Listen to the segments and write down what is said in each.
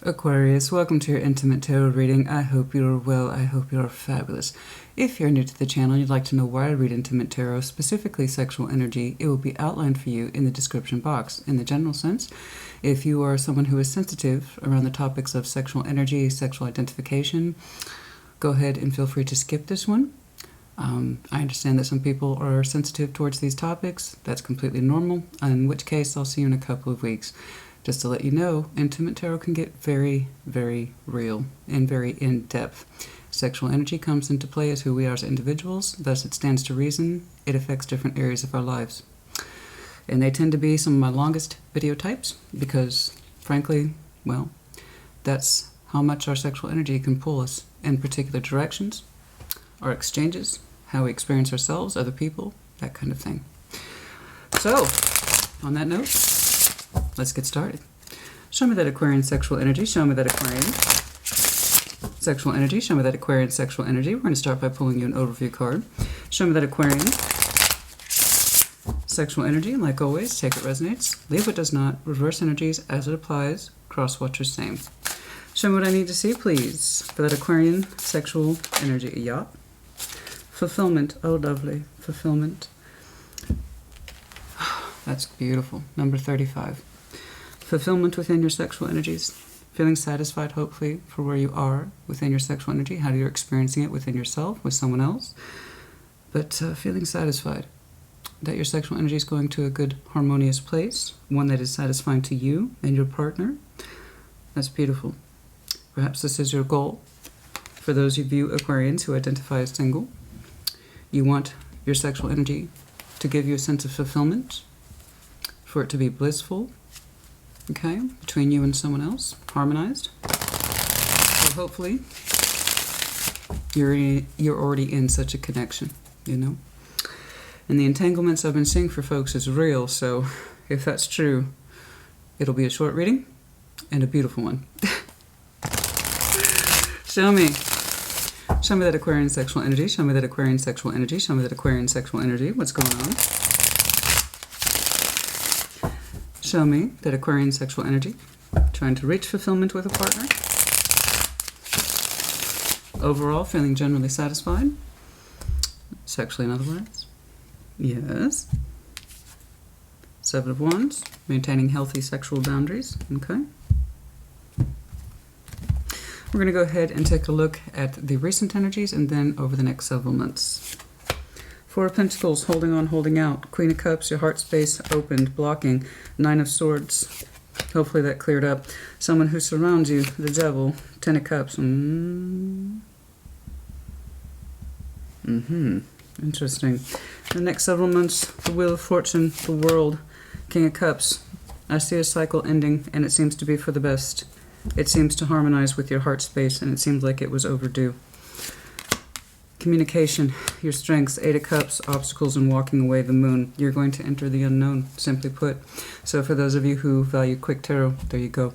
Aquarius, welcome to your intimate tarot reading. I hope you're well. I hope you're fabulous. If you're new to the channel and you'd like to know why I read intimate tarot, specifically sexual energy, it will be outlined for you in the description box. In the general sense, if you are someone who is sensitive around the topics of sexual energy, sexual identification, go ahead and feel free to skip this one. I understand that some people are sensitive towards these topics. That's completely normal, in which case I'll see you in a couple of weeks. Just to let you know, intimate tarot can get very, very real and very in-depth. Sexual energy comes into play as who we are as individuals, thus it stands to reason it affects different areas of our lives. And they tend to be some of my longest video types because, frankly, well, that's how much our sexual energy can pull us in particular directions, our exchanges, how we experience ourselves, other people, that kind of thing. So, on that note, let's get started. Show me that Aquarian sexual energy. Show me that Aquarian sexual energy. Show me that Aquarian sexual energy. We're going to start by pulling you an overview card. Show me that Aquarian sexual energy. And like always, take what resonates, leave what does not, reverse energies as it applies, cross what's same. Show me what I need to see, please, for that Aquarian sexual energy. Yup. Fulfillment. Oh, lovely. Fulfillment. That's beautiful. Number 35. Fulfillment within your sexual energies. Feeling satisfied, hopefully, for where you are within your sexual energy, how you're experiencing it within yourself, with someone else. But feeling satisfied that your sexual energy is going to a good, harmonious place, one that is satisfying to you and your partner. That's beautiful. Perhaps this is your goal. For those of you Aquarians who identify as single, you want your sexual energy to give you a sense of fulfillment, for it to be blissful, okay, between you and someone else, harmonized. So hopefully you're already in such a connection, you know. And the entanglements I've been seeing for folks is real, so if that's true, it'll be a short reading and a beautiful one. Show me that Aquarian sexual energy. Show me that Aquarian sexual energy. Show me that Aquarian sexual energy. What's going on? Show me that Aquarian sexual energy. Trying to reach fulfillment with a partner. Overall, feeling generally satisfied. Sexually, in other words. Yes. Seven of Wands. Maintaining healthy sexual boundaries. Okay. We're going to go ahead and take a look at the recent energies and then over the next several months. Four of Pentacles, holding on, holding out. Queen of Cups, your heart space opened, blocking. Nine of Swords, hopefully that cleared up. Someone who surrounds you, the Devil. Ten of Cups. Interesting. The next several months, the Wheel of Fortune, the World, King of Cups. I see a cycle ending, and it seems to be for the best. It seems to harmonize with your heart space, and it seems like it was overdue. Communication, your strengths, Eight of Cups, obstacles, and walking away, the Moon. You're going to enter the unknown, simply put. So for those of you who value quick tarot, there you go.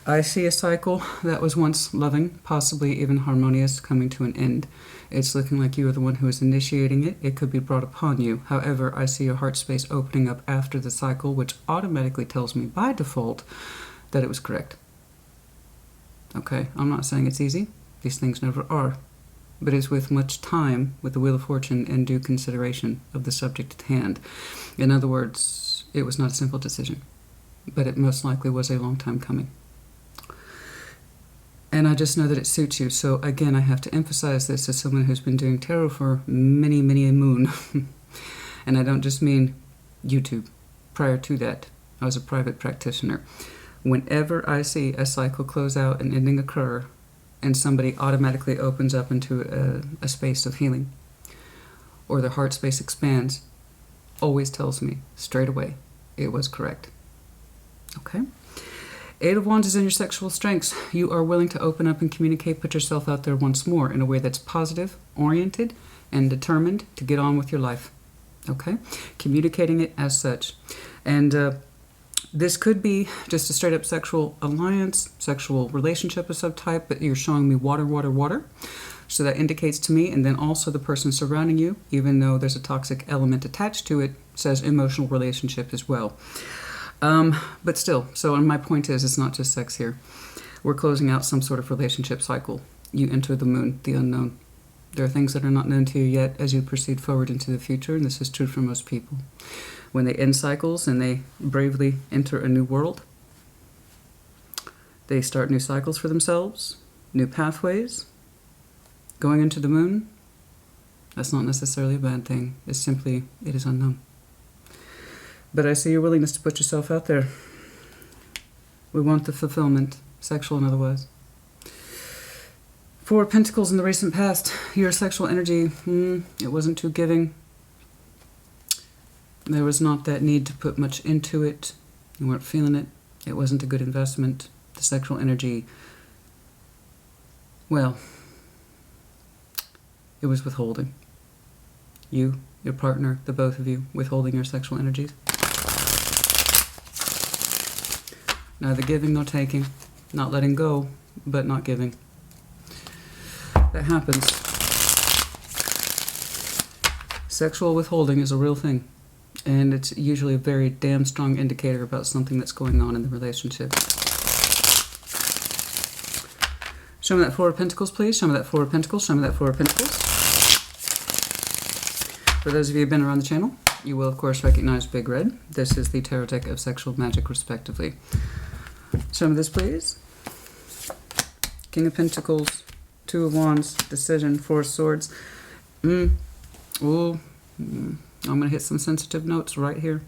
I see a cycle that was once loving, possibly even harmonious, coming to an end. It's looking like you are the one who is initiating it. It could be brought upon you. However, I see your heart space opening up after the cycle, which automatically tells me by default that it was correct. Okay, I'm not saying it's easy. These things never are. But it's with much time, with the Wheel of Fortune, and due consideration of the subject at hand. In other words, it was not a simple decision, but it most likely was a long time coming. And I just know that it suits you. So again, I have to emphasize this as someone who's been doing tarot for many, many a moon. And I don't just mean YouTube. Prior to that, I was a private practitioner. Whenever I see a cycle close out and ending occur, and somebody automatically opens up into a space of healing, or their heart space expands, always tells me straight away it was correct. Okay? Eight of Wands is in your sexual strengths. You are willing to open up and communicate, put yourself out there once more in a way that's positive, oriented, and determined to get on with your life. Okay? Communicating it as such. And this could be just a straight up sexual alliance, sexual relationship of some type, but you're showing me water, water, water. So that indicates to me, and then also the person surrounding you, even though there's a toxic element attached to it, says emotional relationship as well. But still, so my point is, it's not just sex here. We're closing out some sort of relationship cycle. You enter the moon, the unknown. There are things that are not known to you yet as you proceed forward into the future, and this is true for most people. When they end cycles and they bravely enter a new world, they start new cycles for themselves, new pathways. Going into the moon, that's not necessarily a bad thing. It's simply, it is unknown. But I see your willingness to put yourself out there. We want the fulfillment, sexual and otherwise. Four of Pentacles in the recent past. Your sexual energy, it wasn't too giving. There was not that need to put much into it. You weren't feeling it. It wasn't a good investment. The sexual energy, well, it was withholding. You, your partner, the both of you, withholding your sexual energies. Neither giving nor taking. Not letting go, but not giving. That happens. Sexual withholding is a real thing. And it's usually a very damn strong indicator about something that's going on in the relationship. Show me that Four of Pentacles, please. Show me that Four of Pentacles. Show me that Four of Pentacles. For those of you who have been around the channel, you will, of course, recognize Big Red. This is the tarot deck of sexual magic, respectively. Show me this, please. King of Pentacles, Two of Wands, Decision, Four of Swords. I'm going to hit some sensitive notes right here.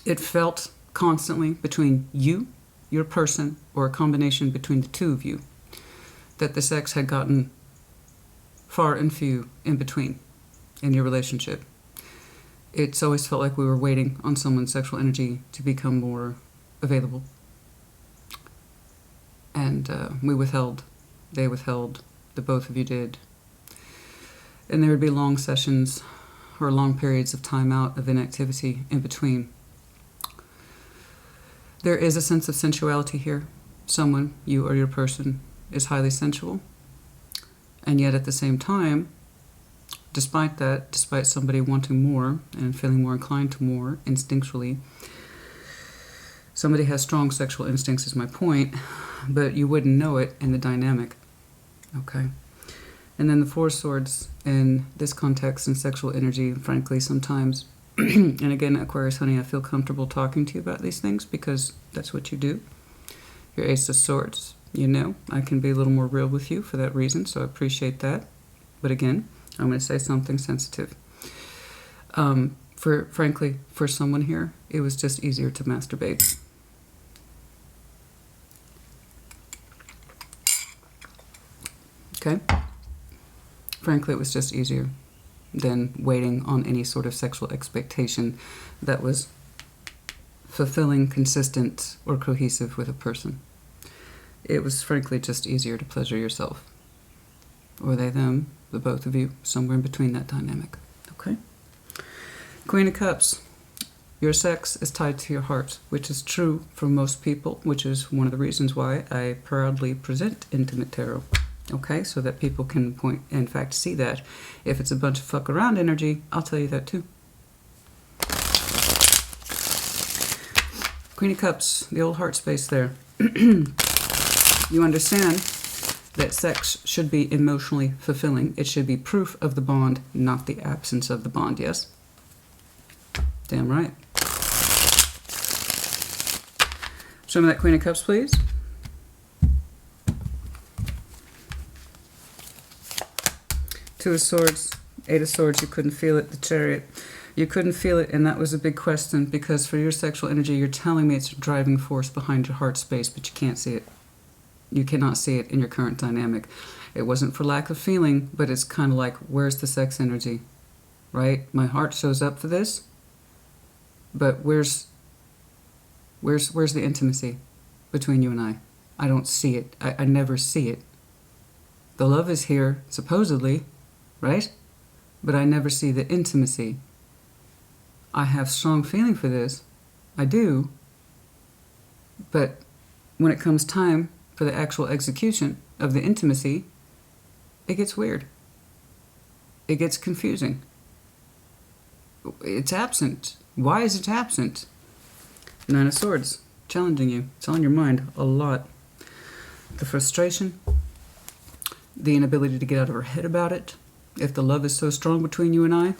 It felt constantly between you, your person, or a combination between the two of you, that the sex had gotten far and few in between in your relationship. It's always felt like we were waiting on someone's sexual energy to become more available. And we withheld. They withheld. The both of you did. And there would be long sessions or long periods of time out, of inactivity in between. There is a sense of sensuality here. Someone, you or your person, is highly sensual. And yet at the same time, despite that, despite somebody wanting more and feeling more inclined to more instinctually, somebody has strong sexual instincts is my point, but you wouldn't know it in the dynamic. Okay? And then the Four of Swords in this context and sexual energy, frankly, sometimes, and again, Aquarius, honey, I feel comfortable talking to you about these things because that's what you do. Your Ace of Swords, you know, I can be a little more real with you for that reason, so I appreciate that. But again, I'm going to say something sensitive. Frankly, for someone here, it was just easier to masturbate. Okay? Frankly, it was just easier than waiting on any sort of sexual expectation that was fulfilling, consistent, or cohesive with a person. It was frankly just easier to pleasure yourself. Or they, them, the both of you, somewhere in between that dynamic. Okay? Queen of Cups. Your sex is tied to your heart, which is true for most people, which is one of the reasons why I proudly present Intimate Tarot. Okay, so that people can in fact, see that. If it's a bunch of fuck around energy, I'll tell you that too. Queen of Cups, the old heart space there. You understand that sex should be emotionally fulfilling. It should be proof of the bond, not the absence of the bond, yes? Damn right. Show me that Queen of Cups, please. Two of Swords, Eight of Swords, you couldn't feel it, the Chariot. You couldn't feel it, and that was a big question, because for your sexual energy, you're telling me it's a driving force behind your heart space, but you can't see it. You cannot see it in your current dynamic. It wasn't for lack of feeling, but it's kind of like, where's the sex energy? Right? My heart shows up for this, but where's the intimacy between you and I? I don't see it. I never see it. The love is here, supposedly, right? But I never see the intimacy. I have strong feeling for this. I do. But when it comes time for the actual execution of the intimacy, it gets weird. It gets confusing. It's absent. Why is it absent? Nine of Swords. challenging you. It's on your mind a lot. The frustration, the inability to get out of her head about it. If the love is so strong between you and I,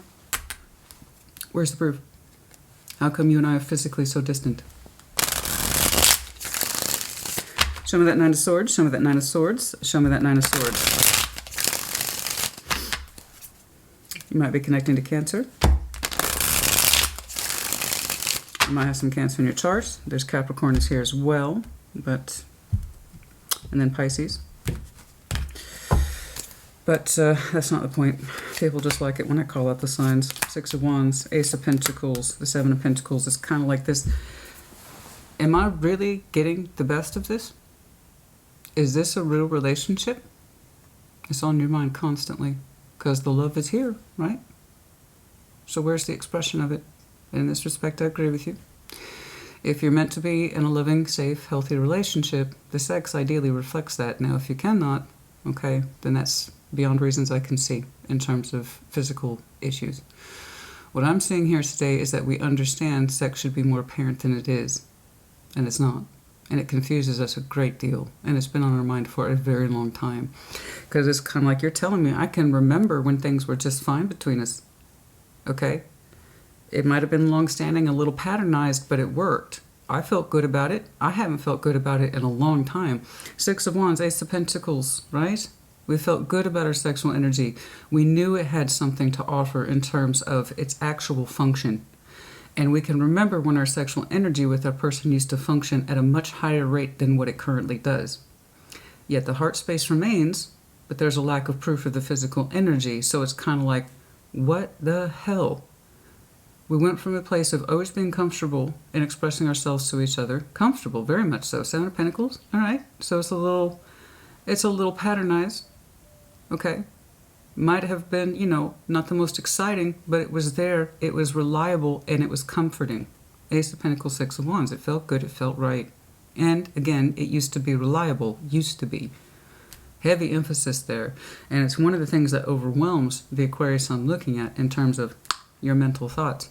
where's the proof? How come you and I are physically so distant? Show me that Nine of Swords, show me that Nine of Swords, show me that Nine of Swords. You might be connecting to Cancer. You might have some Cancer in your chart. There's Capricorn is here as well, but, and then Pisces. But that's not the point. People just like it when I call out the signs. Six of Wands, Ace of Pentacles, the Seven of Pentacles. It's kind of like this. Am I really getting the best of this? Is this a real relationship? It's on your mind constantly because the love is here, right? So where's the expression of it? In this respect, I agree with you. If you're meant to be in a loving, safe, healthy relationship, the sex ideally reflects that. Now, if you cannot, okay, then that's beyond reasons I can see in terms of physical issues. What I'm seeing here today is that we understand sex should be more apparent than it is, and it's not. And it confuses us a great deal, and it's been on our mind for a very long time. Because it's kind of like you're telling me, I can remember when things were just fine between us, okay? It might have been long-standing, a little patternized, but it worked. I felt good about it. I haven't felt good about it in a long time. Six of Wands, Ace of Pentacles, right? We felt good about our sexual energy. We knew it had something to offer in terms of its actual function. And we can remember when our sexual energy with our person used to function at a much higher rate than what it currently does. Yet the heart space remains, but there's a lack of proof of the physical energy. So it's kind of like, what the hell? We went from a place of always being comfortable in expressing ourselves to each other. Comfortable, very much so. Seven of Pentacles, all right. So it's a little patternized. Okay, might have been, you know, not the most exciting, but it was there, it was reliable, and it was comforting. Ace of Pentacles, Six of Wands, it felt good, it felt right. And again, it used to be reliable, used to be. Heavy emphasis there. And it's one of the things that overwhelms the Aquarius I'm looking at in terms of your mental thoughts,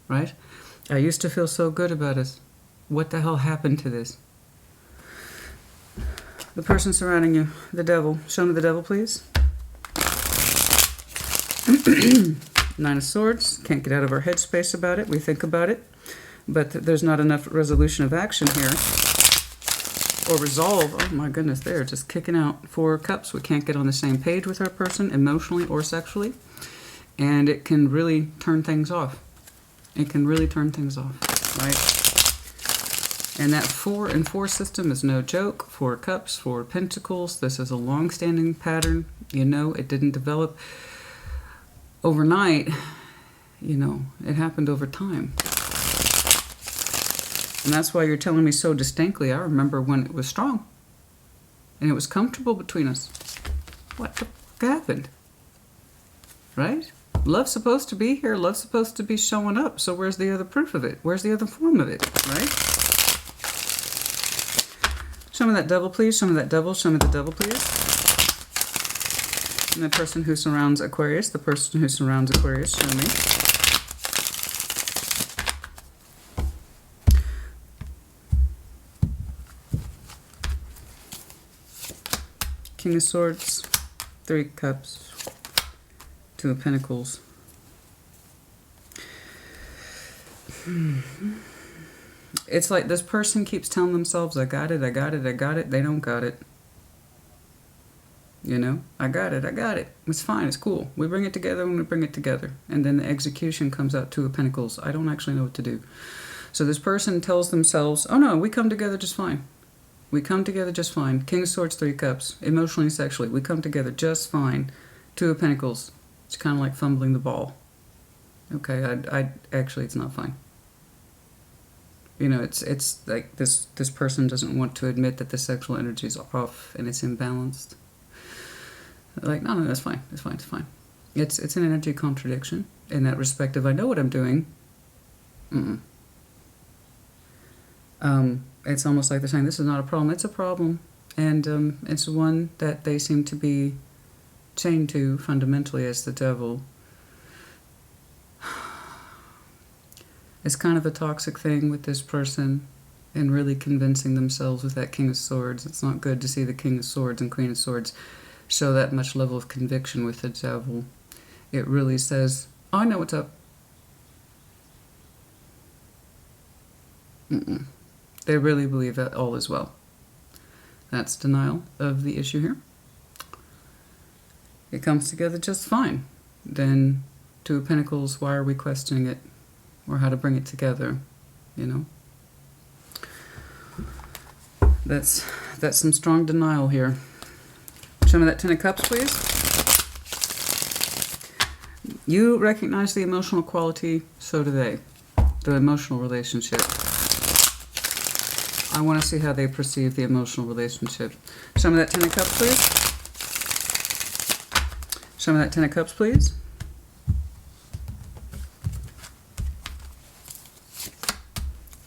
right? I used to feel so good about us. What the hell happened to this? The person surrounding you, the devil. Show me the devil, please. Nine of Swords. Can't get out of our headspace about it. We think about it. But there's not enough resolution of action here. Or resolve. Oh my goodness, they're just kicking out. Four of Cups. We can't get on the same page with our person, emotionally or sexually. And it can really turn things off. It can really turn things off, right? And that 4 and 4 system is no joke. 4 Cups, 4 Pentacles. This is a long-standing pattern. You know, it didn't develop overnight. You know, it happened over time. And that's why you're telling me so distinctly. I remember when it was strong. And it was comfortable between us. What the fuck happened? Right? Love's supposed to be here. Love's supposed to be showing up. So where's the other proof of it? Where's the other form of it? Right? Show me that devil, please. Show me that devil. Show me the devil, please. And the person who surrounds Aquarius. The person who surrounds Aquarius. Show me. King of Swords. 3 Cups. 2 of Pentacles. It's like this person keeps telling themselves, I got it, I got it, I got it. They don't got it. You know, I got it, I got it. It's fine, it's cool. We bring it together when we bring it together. And then the execution comes out 2 of Pentacles. I don't actually know what to do. So this person tells themselves, oh no, we come together just fine. We come together just fine. King of Swords, 3 Cups. Emotionally and sexually, we come together just fine. 2 of Pentacles. It's kind of like fumbling the ball. Okay, I actually, it's not fine. You know, it's like this person doesn't want to admit that the sexual energy is off and it's imbalanced. Like, no, that's fine. It's fine. It's fine. It's an energy contradiction in that respect of I know what I'm doing. It's almost like they're saying this is not a problem. It's a problem, and it's one that they seem to be chained to fundamentally as the devil. It's kind of a toxic thing with this person. and really convincing themselves with that King of Swords. It's not good to see the King of Swords and Queen of Swords show that much level of conviction with the Devil. It really says, I know what's up. They really believe that all is well. That's denial of the issue here. It comes together just fine. Then Two of Pentacles, why are we questioning it? Or how to bring it together, you know? That's some strong denial here. Show me that Ten of Cups, please. You recognize the emotional quality, so do they. The emotional relationship. I want to see how they perceive the emotional relationship. Show me that Ten of Cups, please. Show me that Ten of Cups, please.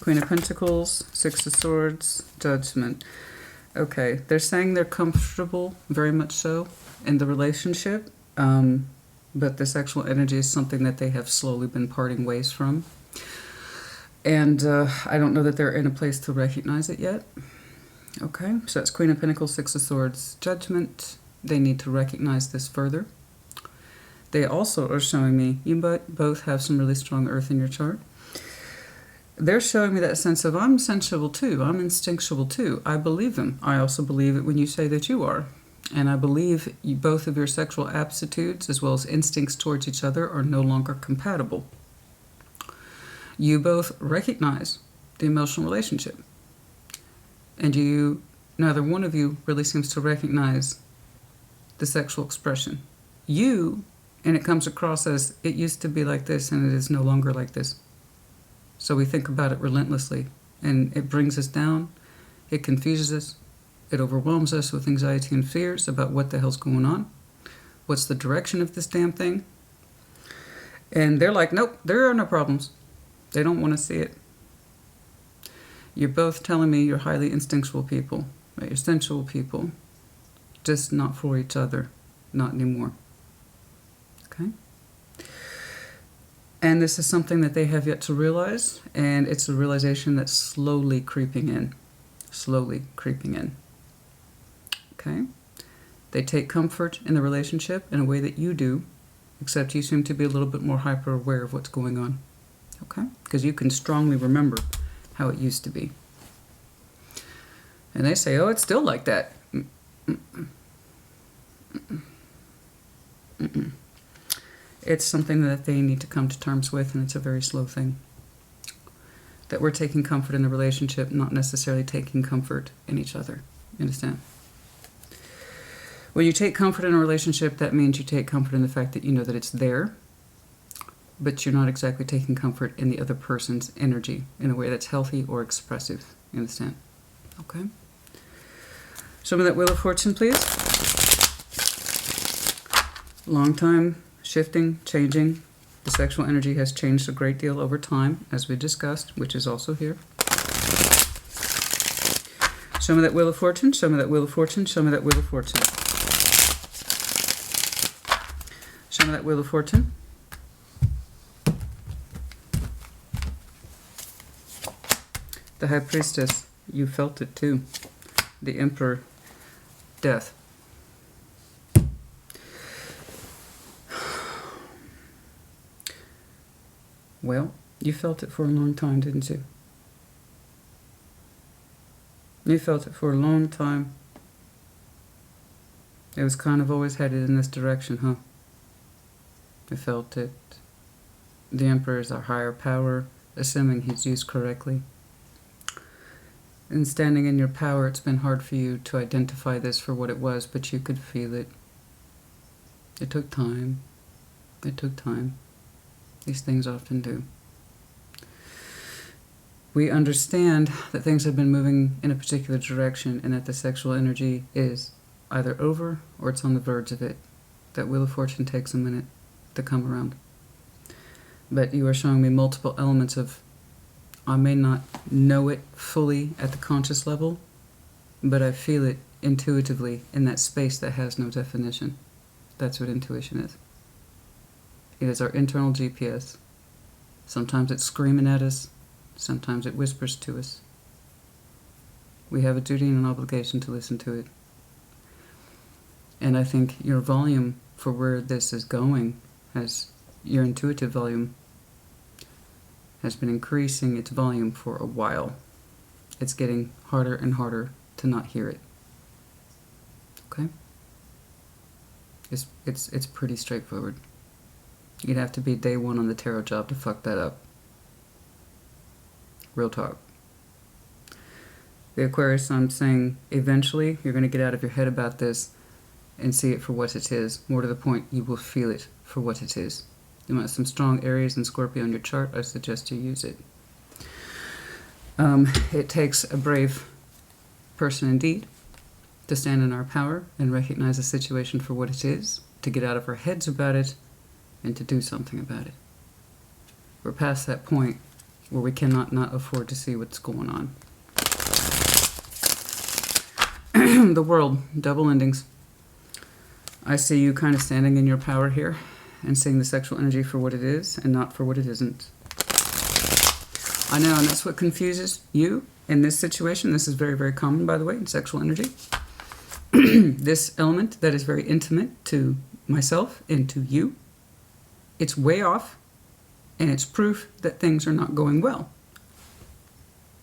Queen of Pentacles, Six of Swords, Judgment. Okay, they're saying they're comfortable, very much so, in the relationship, but the sexual energy is something that they have slowly been parting ways from. And I don't know that they're in a place to recognize it yet. Okay, so that's Queen of Pentacles, Six of Swords, Judgment. They need to recognize this further. They also are showing me, you both have some really strong earth in your chart. They're showing me that sense of, I'm sensual too, I'm instinctual too. I believe them. I also believe it when you say that you are. And I believe both of your sexual aptitudes as well as instincts towards each other are no longer compatible. You both recognize the emotional relationship. And neither one of you really seems to recognize the sexual expression. And it comes across as, it used to be like this and it is no longer like this. So we think about it relentlessly, and it brings us down, it confuses us, it overwhelms us with anxiety and fears about what the hell's going on, what's the direction of this damn thing. And they're like, nope, there are no problems. They don't want to see it. You're both telling me you're highly instinctual people, that you're sensual people, just not for each other, not anymore. Okay? And this is something that they have yet to realize, and it's a realization that's slowly creeping in. Slowly creeping in. Okay? They take comfort in the relationship in a way that you do, except you seem to be a little bit more hyper aware of what's going on. Okay? Because you can strongly remember how it used to be. And they say, oh, it's still like that. It's something that they need to come to terms with, and it's a very slow thing. That we're taking comfort in the relationship, not necessarily taking comfort in each other. You understand? When you take comfort in a relationship, that means you take comfort in the fact that you know that it's there, but you're not exactly taking comfort in the other person's energy in a way that's healthy or expressive. You understand? Okay? Show me that Wheel of Fortune, please. Long time. Shifting, changing. The sexual energy has changed a great deal over time, as we discussed, which is also here. Show me that Wheel of Fortune, show me that Wheel of Fortune, show me that Wheel of Fortune. Show me that Wheel of Fortune. The High Priestess, you felt it too. The Emperor, Death. Well, you felt it for a long time, didn't you? You felt it for a long time. It was kind of always headed in this direction, huh? You felt it. The Emperor is our higher power, assuming he's used correctly. In standing in your power, it's been hard for you to identify this for what it was, but you could feel it. It took time. It took time. These things often do. We understand that things have been moving in a particular direction and that the sexual energy is either over or it's on the verge of it. That Wheel of Fortune takes a minute to come around. But you are showing me multiple elements of, I may not know it fully at the conscious level, but I feel it intuitively in that space that has no definition. That's what intuition is. It is our internal GPS. Sometimes it's screaming at us. Sometimes it whispers to us. We have a duty and an obligation to listen to it. And I think your volume for where this is going, your intuitive volume, has been increasing its volume for a while. It's getting harder and harder to not hear it. Okay? It's pretty straightforward. You'd have to be day one on the tarot job to fuck that up. Real talk. The Aquarius, I'm saying eventually you're going to get out of your head about this and see it for what it is. More to the point, you will feel it for what it is. You want some strong Aries and Scorpio on your chart, I suggest you use it. It takes a brave person indeed to stand in our power and recognize the situation for what it is, to get out of our heads about it, and to do something about it. We're past that point where we cannot not afford to see what's going on. The world, double endings. I see you kind of standing in your power here and seeing the sexual energy for what it is and not for what it isn't. I know, and that's what confuses you in this situation. This is very, very common, by the way, in sexual energy. This element that is very intimate to myself and to you, it's way off, and it's proof that things are not going well.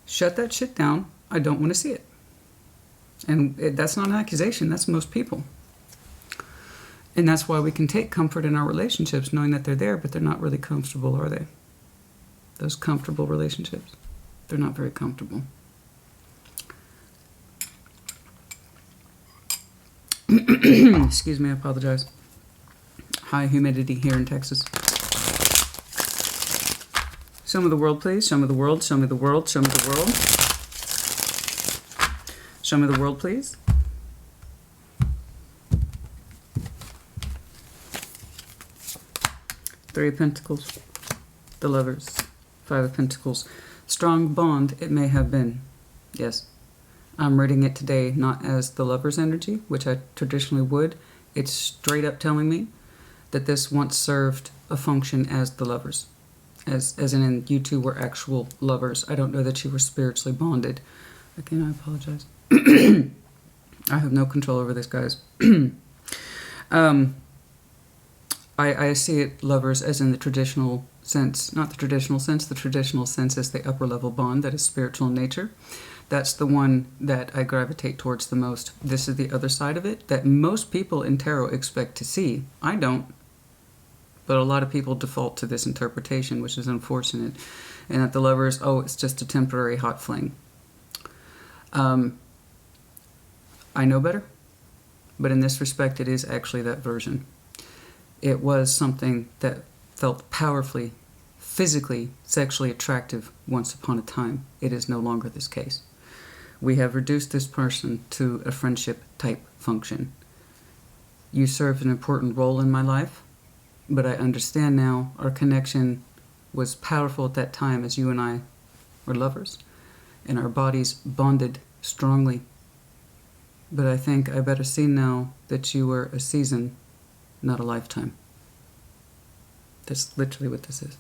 Shut that shit down. I don't want to see it. And that's not an accusation. That's most people. And that's why we can take comfort in our relationships, knowing that they're there, but they're not really comfortable, are they? Those comfortable relationships, they're not very comfortable. Excuse me, I apologize. High humidity here in Texas. Show me the world, please. Show me the world. Show me the world. Show me the world. Show me the world, please. Three of Pentacles. The Lovers. Five of Pentacles. Strong bond it may have been. Yes. I'm reading it today not as the Lover's energy, which I traditionally would. It's straight up telling me that this once served a function as the Lovers. As in you two were actual lovers. I don't know that you were spiritually bonded. Again, I apologize. I have no control over this, guys. I see it, lovers, as in the traditional sense. Not the traditional sense. The traditional sense is the upper level bond that is spiritual in nature. That's the one that I gravitate towards the most. This is the other side of it that most people in tarot expect to see. I don't. But a lot of people default to this interpretation, which is unfortunate. And that the lovers, oh, it's just a temporary hot fling. I know better. But in this respect, it is actually that version. It was something that felt powerfully, physically, sexually attractive once upon a time. It is no longer this case. We have reduced this person to a friendship type function. You served an important role in my life, but I understand now our connection was powerful at that time as you and I were lovers, and our bodies bonded strongly. But I think I better see now that you were a season, not a lifetime. That's literally what this is.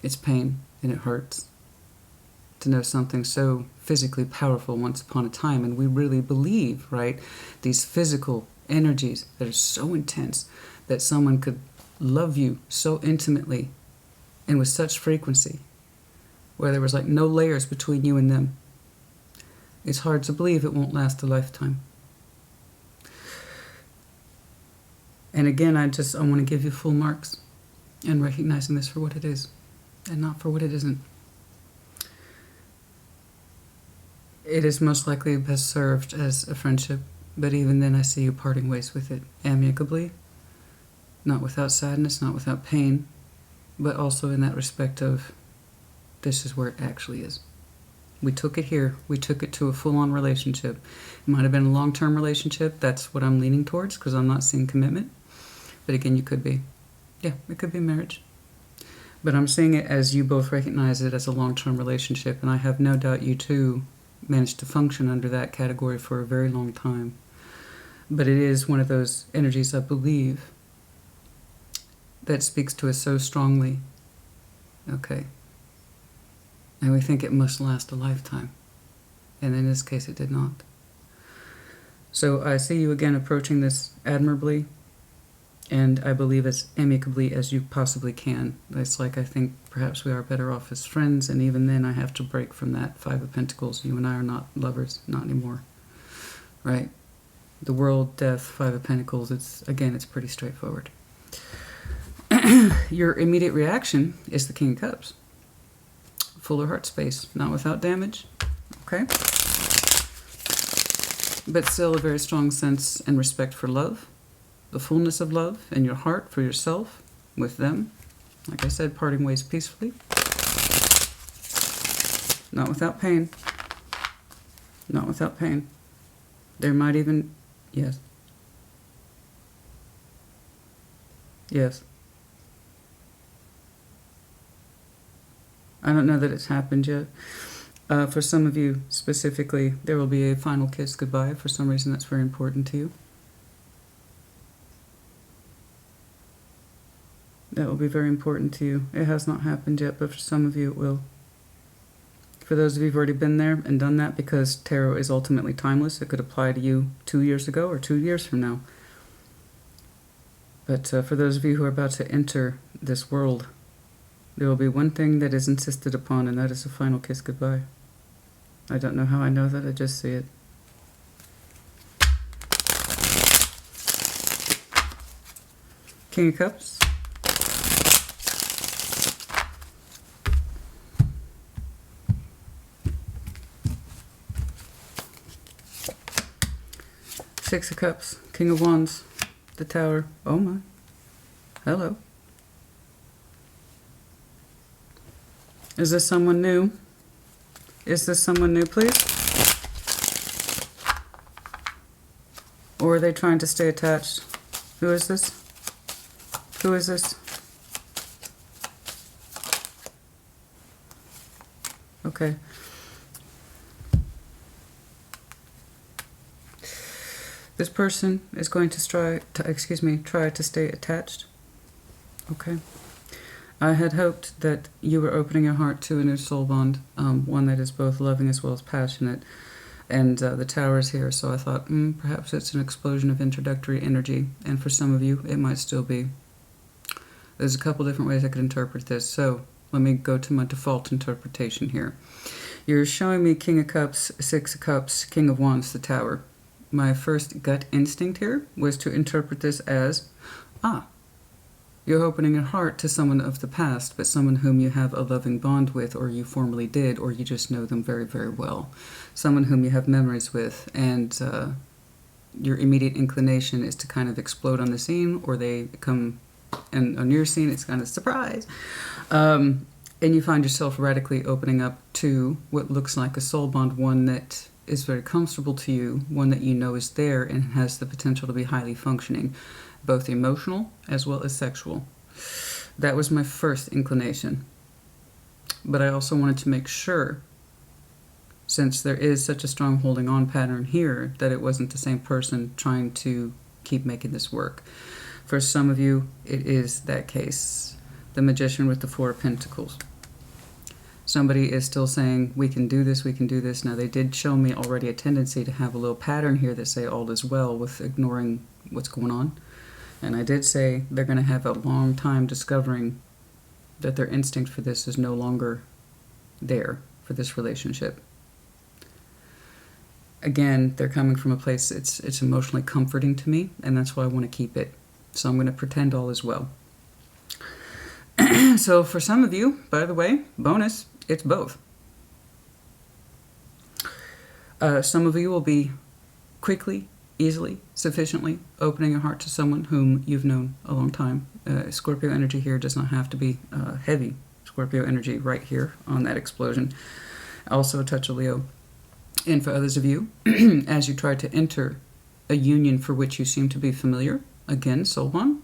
It's pain and it hurts to know something so physically powerful once upon a time. And we really believe, right, these physical energies that are so intense that someone could love you so intimately and with such frequency where there was like no layers between you and them. It's hard to believe it won't last a lifetime. And again, I want to give you full marks and recognizing this for what it is and not for what it isn't. It is most likely best served as a friendship, but even then I see you parting ways with it amicably, not without sadness, not without pain, but also in that respect of this is where it actually is. We took it here. We took it to a full-on relationship. It might have been a long-term relationship. That's what I'm leaning towards because I'm not seeing commitment. But again, you could be. Yeah, it could be marriage. But I'm seeing it as you both recognize it as a long-term relationship, and I have no doubt you two managed to function under that category for a very long time. But it is one of those energies, I believe, that speaks to us so strongly. Okay. And we think it must last a lifetime. And in this case, it did not. So I see you again approaching this admirably, and I believe as amicably as you possibly can. It's like I think perhaps we are better off as friends, and even then I have to break from that Five of Pentacles. You and I are not lovers, not anymore. Right? The world, death, Five of Pentacles, it's pretty straightforward. Your immediate reaction is the King of Cups. Fuller heart space, not without damage. Okay? But still a very strong sense and respect for love, the fullness of love in your heart for yourself, with them. Like I said, parting ways peacefully. Not without pain. Not without pain. There might even, yes. Yes. I don't know that it's happened yet. For some of you specifically, there will be a final kiss goodbye. For some reason, that's very important to you. That will be very important to you. It has not happened yet, but for some of you it will. For those of you who've already been there and done that, because tarot is ultimately timeless, it could apply to you 2 years ago or 2 years from now. But for those of you who are about to enter this world, there will be one thing that is insisted upon, and that is a final kiss goodbye. I don't know how I know that, I just see it. King of Cups. Six of Cups. King of Wands. The Tower. Oh my. Hello. Is this someone new? Is this someone new, please? Or are they trying to stay attached? Who is this? Who is this? Okay. This person is going to try to stay attached. Okay. I had hoped that you were opening your heart to a new soul bond, one that is both loving as well as passionate, and the Tower is here, so I thought, perhaps it's an explosion of introductory energy, and for some of you, it might still be. There's a couple different ways I could interpret this, so let me go to my default interpretation here. You're showing me King of Cups, Six of Cups, King of Wands, the Tower. My first gut instinct here was to interpret this as, you're opening your heart to someone of the past, but someone whom you have a loving bond with, or you formerly did, or you just know them very, very well. Someone whom you have memories with, and your immediate inclination is to kind of explode on the scene, or they come and on your scene, it's kind of surprise. And you find yourself radically opening up to what looks like a soul bond, one that is very comfortable to you, one that you know is there and has the potential to be highly functioning, both emotional as well as sexual. That was my first inclination. But I also wanted to make sure, since there is such a strong holding on pattern here, that it wasn't the same person trying to keep making this work. For some of you, it is that case. The Magician with the Four of Pentacles. Somebody is still saying, we can do this, we can do this. Now, they did show me already a tendency to have a little pattern here that say all is well with ignoring what's going on. And I did say they're going to have a long time discovering that their instinct for this is no longer there for this relationship. Again, they're coming from a place it's emotionally comforting to me, and that's why I want to keep it. So I'm going to pretend all is well. So for some of you, by the way, bonus, it's both. Some of you will be quickly, easily, sufficiently opening your heart to someone whom you've known a long time. Scorpio energy here does not have to be heavy. Scorpio energy right here on that explosion. Also a touch of Leo. And for others of you, as you try to enter a union for which you seem to be familiar, again, soul bond,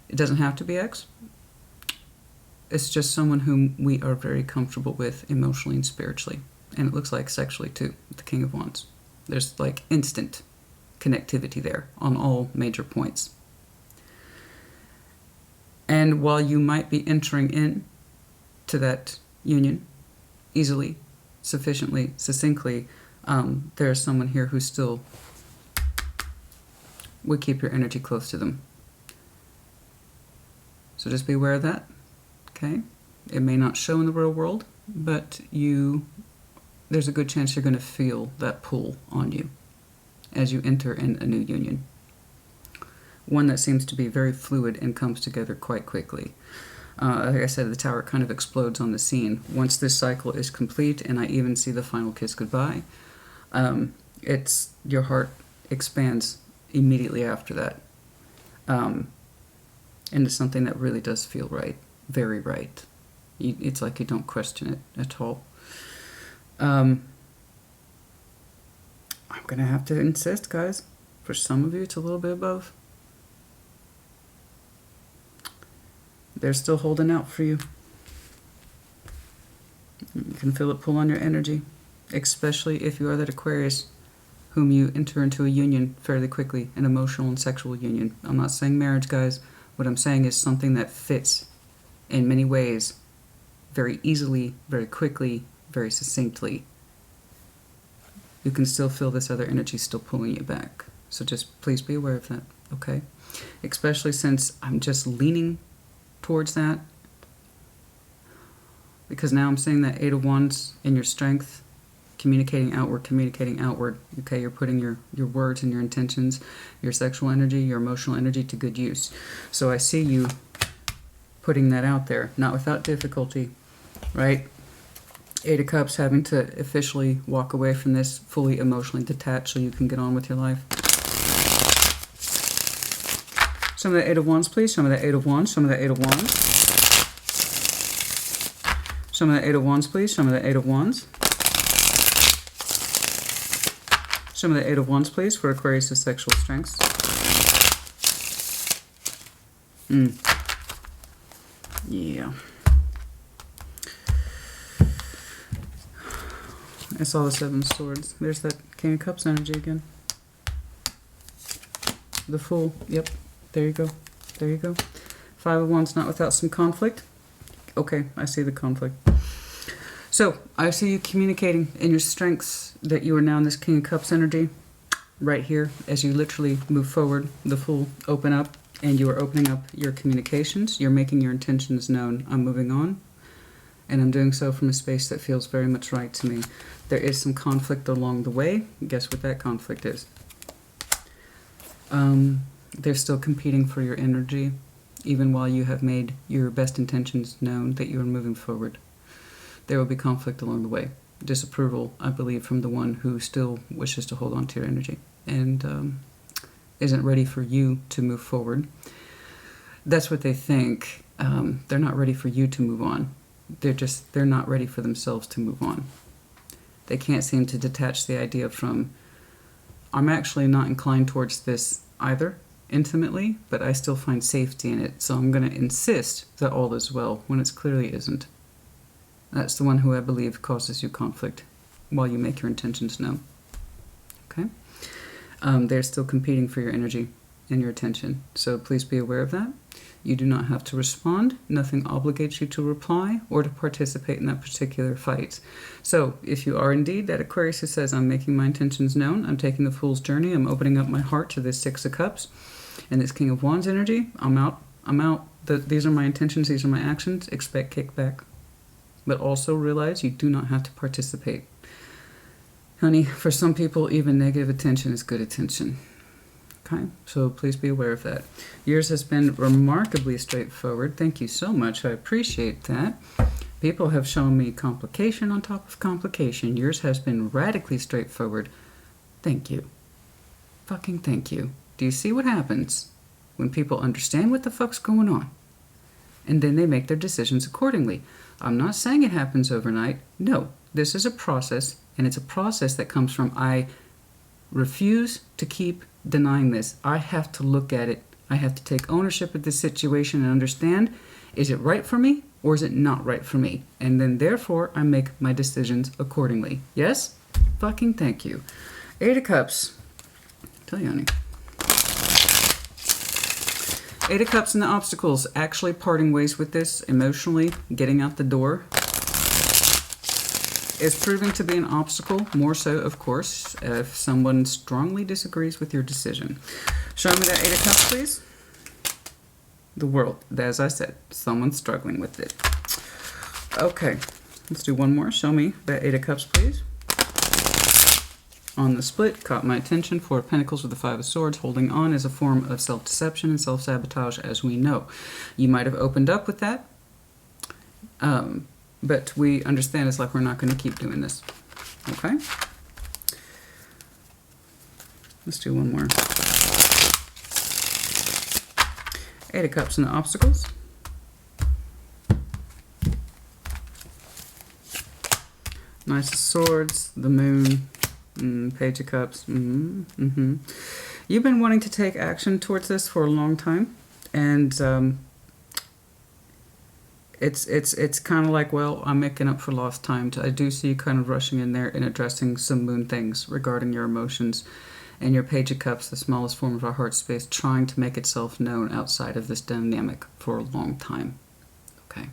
it doesn't have to be X. It's just someone whom we are very comfortable with emotionally and spiritually. And it looks like sexually too, with the King of Wands. There's like instant connectivity there on all major points. And while you might be entering in to that union easily, sufficiently, succinctly, there's someone here who still would keep your energy close to them. So just be aware of that, okay? It may not show in the real world, but there's a good chance you're going to feel that pull on you as you enter in a new union. One that seems to be very fluid and comes together quite quickly. Like I said, the Tower kind of explodes on the scene. Once this cycle is complete, and I even see the final kiss goodbye, your heart expands immediately after that. And it's something that really does feel right, very right. It's like you don't question it at all. I'm going to have to insist, guys. For some of you, it's a little bit above. They're still holding out for you. You can feel it pull on your energy, especially if you are that Aquarius whom you enter into a union fairly quickly, an emotional and sexual union. I'm not saying marriage, guys. What I'm saying is something that fits in many ways very easily, very quickly, very succinctly. You can still feel this other energy still pulling you back. So just please be aware of that, okay? Especially since I'm just leaning towards that. Because now I'm seeing that Eight of Wands in your strength, communicating outward, okay? You're putting your words and your intentions, your sexual energy, your emotional energy to good use. So I see you putting that out there, not without difficulty, right? Eight of Cups, having to officially walk away from this, fully emotionally detached so you can get on with your life. Some of the Eight of Wands, please. Some of the Eight of Wands. Some of the Eight of Wands. Some of the Eight of Wands, please. Some of the Eight of Wands. Some of the Eight of Wands, please, for Aquarius' sexual strengths. Yeah. I saw the Seven of Swords. There's that King of Cups energy again. The Fool. Yep. There you go. There you go. Five of Wands, not without some conflict. Okay, I see the conflict. So, I see you communicating in your strengths that you are now in this King of Cups energy. Right here, as you literally move forward, the Fool, open up, and you are opening up your communications. You're making your intentions known. I'm moving on. And I'm doing so from a space that feels very much right to me. There is some conflict along the way. Guess what that conflict is? They're still competing for your energy, even while you have made your best intentions known that you are moving forward. There will be conflict along the way. Disapproval, I believe, from the one who still wishes to hold on to your energy and isn't ready for you to move forward. That's what they think. They're not ready for you to move on. They're not ready for themselves to move on. They can't seem to detach the idea from, I'm actually not inclined towards this either intimately, but I still find safety in it, so I'm going to insist that all is well when it clearly isn't. That's the one who I believe causes you conflict while you make your intentions known. Okay? They're still competing for your energy and your attention, so please be aware of that. You do not have to respond. Nothing obligates you to reply or to participate in that particular fight. So if you are indeed that Aquarius who says, I'm making my intentions known, I'm taking the Fool's journey, I'm opening up my heart to this Six of Cups and this King of Wands energy, I'm out. These are my intentions, these are my actions. Expect kickback. But also realize you do not have to participate. Honey, for some people, even negative attention is good attention. Okay, so please be aware of that. Yours has been remarkably straightforward. Thank you so much. I appreciate that. People have shown me complication on top of complication. Yours has been radically straightforward. Thank you. Fucking thank you. Do you see what happens when people understand what the fuck's going on? And then they make their decisions accordingly. I'm not saying it happens overnight. No, this is a process, and it's a process that comes from I refuse to keep denying this. I have to look at it. I have to take ownership of this situation and understand, is it right for me or is it not right for me? And then therefore I make my decisions accordingly. Yes? Fucking thank you. Eight of Cups. Tell you, honey. Eight of Cups and the obstacles. Actually parting ways with this emotionally, getting out the door. is proving to be an obstacle, more so, of course, if someone strongly disagrees with your decision. Show me that Eight of Cups, please. The World. As I said, someone's struggling with it. Okay, let's do one more. Show me that Eight of Cups, please. On the split, caught my attention. Four of Pentacles with the Five of Swords. Holding on is a form of self-deception and self-sabotage, as we know. You might have opened up with that, but we understand it's like we're not going to keep doing this. Okay? Let's do one more. Eight of Cups and the obstacles. Knight of Swords, the Moon, Page of Cups. You've been wanting to take action towards this for a long time, and it's kind of like, well, I'm making up for lost time. I do see you kind of rushing in there and addressing some Moon things regarding your emotions, and your Page of Cups, the smallest form of our heart space, trying to make itself known outside of this dynamic for a long time. Okay.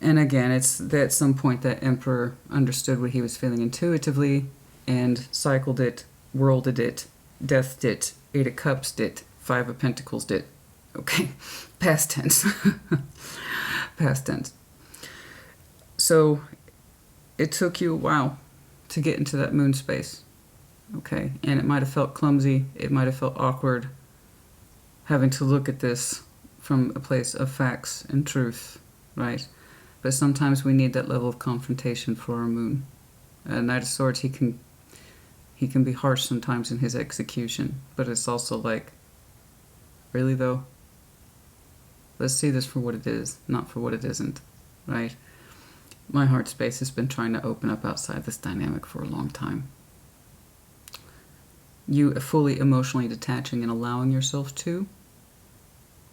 And again, it's that at some point that Emperor understood what he was feeling intuitively and cycled it, worlded it, deathed it, Eight of Cups did, Five of Pentacles did. Okay, past tense. Past tense. So it took you a while to get into that Moon space. Okay, and it might have felt clumsy, it might have felt awkward having to look at this from a place of facts and truth, right? But sometimes we need that level of confrontation for our Moon. Knight of Swords, he can be harsh sometimes in his execution, but it's also like, really though? Let's see this for what it is, not for what it isn't, right? My heart space has been trying to open up outside this dynamic for a long time. You fully emotionally detaching and allowing yourself to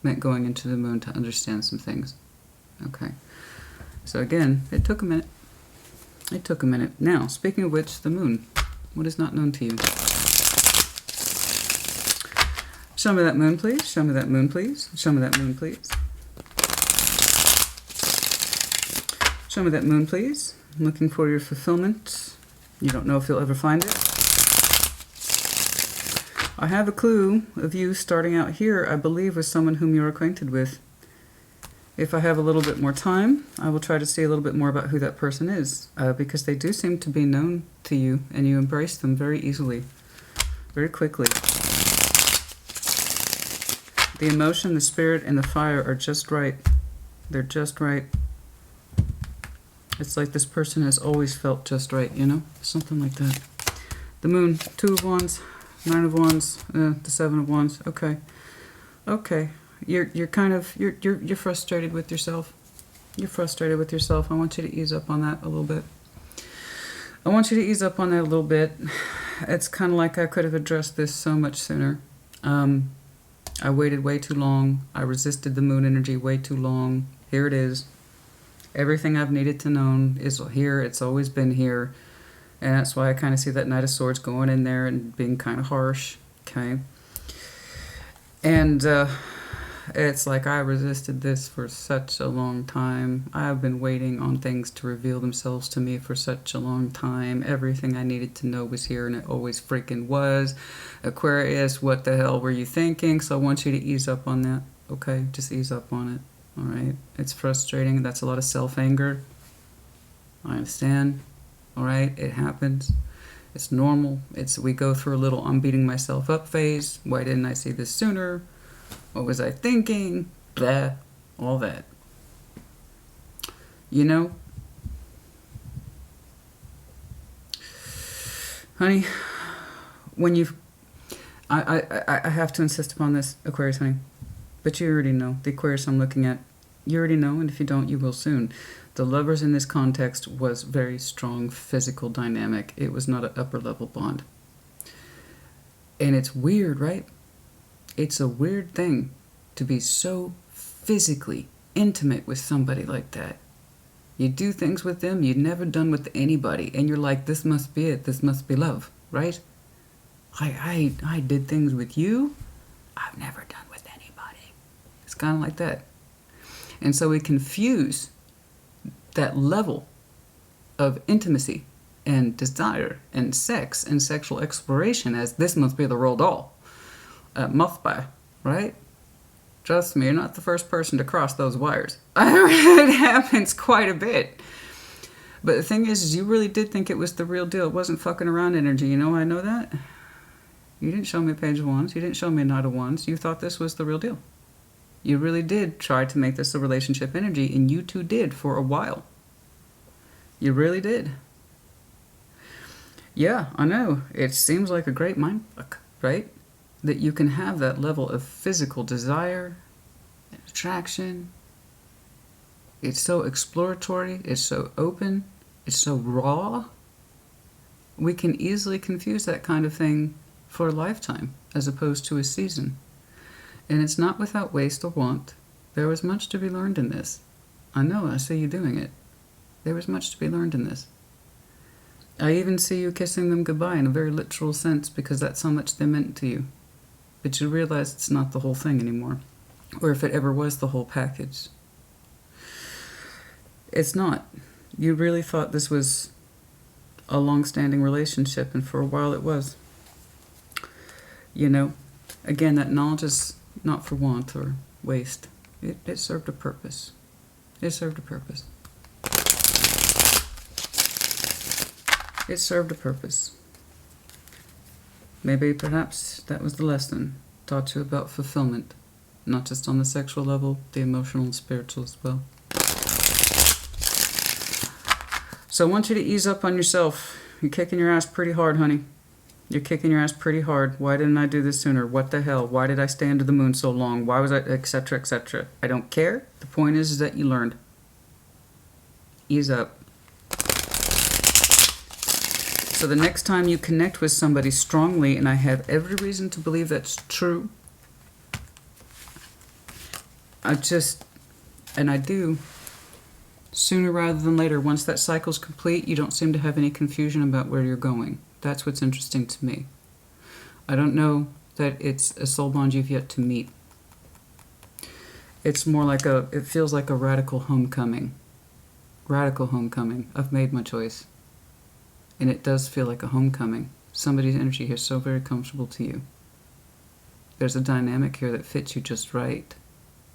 meant going into the Moon to understand some things. Okay. So again, it took a minute. It took a minute. Now, speaking of which, the Moon. What is not known to you? Show me that Moon, please. Show me that Moon, please. Show me that Moon, please. Show me that Moon, please. I'm looking for your fulfillment. You don't know if you'll ever find it. I have a clue of you starting out here, I believe, with someone whom you're acquainted with. If I have a little bit more time, I will try to see a little bit more about who that person is, because they do seem to be known to you, and you embrace them very easily, very quickly. The emotion, the spirit, and the fire are just right. They're just right. It's like this person has always felt just right, you know? Something like that. The Moon, Two of Wands, Nine of Wands, the Seven of Wands. Okay. Okay. You're kind of you're frustrated with yourself. You're frustrated with yourself. I want you to ease up on that a little bit. I want you to ease up on that a little bit. It's kind of like I could have addressed this so much sooner. I waited way too long. I resisted the Moon energy way too long. Here it is. Everything I've needed to know is here. It's always been here. And that's why I kind of see that Knight of Swords going in there and being kind of harsh. Okay. And it's like I resisted this for such a long time. I've been waiting on things to reveal themselves to me for such a long time. Everything I needed to know was here, and it always freaking was. Aquarius, what the hell were you thinking? So I want you to ease up on that. Okay? Just ease up on it. All right? It's frustrating. That's a lot of self-anger. I understand. All right? It happens. It's normal. We go through a little I'm beating myself up phase. Why didn't I see this sooner? What was I thinking? Blah. All that. You know? Honey, when you've... I have to insist upon this, Aquarius, honey. But you already know. The Aquarius I'm looking at, you already know, and if you don't, you will soon. The Lovers in this context was very strong physical dynamic. It was not an upper level bond. And it's weird, right? It's a weird thing to be so physically intimate with somebody like that. You do things with them you'd never done with anybody, and you're like, this must be it. This must be love, right? I did things with you I've never done with anybody. It's kind of like that. And so we confuse that level of intimacy and desire and sex and sexual exploration as this must be the real deal. Must be, right? Trust me, you're not the first person to cross those wires. It happens quite a bit. But the thing is you really did think it was the real deal. It wasn't fucking around energy. You know how I know that? You didn't show me a page of wands. You didn't show me a knight of wands. You thought this was the real deal. You really did try to make this a relationship energy, and you two did for a while. You really did. Yeah, I know. It seems like a great mind fuck, right? That you can have that level of physical desire and attraction. It's so exploratory. It's so open. It's so raw. We can easily confuse that kind of thing for a lifetime as opposed to a season. And it's not without waste or want. There was much to be learned in this. I know, I see you doing it. There was much to be learned in this. I even see you kissing them goodbye in a very literal sense because that's how much they meant to you. But you realize it's not the whole thing anymore. Or if it ever was the whole package. It's not. You really thought this was a long-standing relationship, and for a while it was. You know, again, that knowledge is not for want or waste. It served a purpose. It served a purpose. It served a purpose. Maybe perhaps that was the lesson. Taught you about fulfillment. Not just on the sexual level, the emotional and spiritual as well. So I want you to ease up on yourself. You're kicking your ass pretty hard, honey. You're kicking your ass pretty hard. Why didn't I do this sooner? What the hell? Why did I stay under the moon so long? Why was I, etc., etc. I don't care. The point is that you learned. Ease up. So the next time you connect with somebody strongly, and I have every reason to believe that's true, I do, sooner rather than later, once that cycle's complete, you don't seem to have any confusion about where you're going. That's what's interesting to me. I don't know that it's a soul bond you've yet to meet. It's more like it feels like a radical homecoming. Radical homecoming. I've made my choice. And it does feel like a homecoming. Somebody's energy here is so very comfortable to you. There's a dynamic here that fits you just right.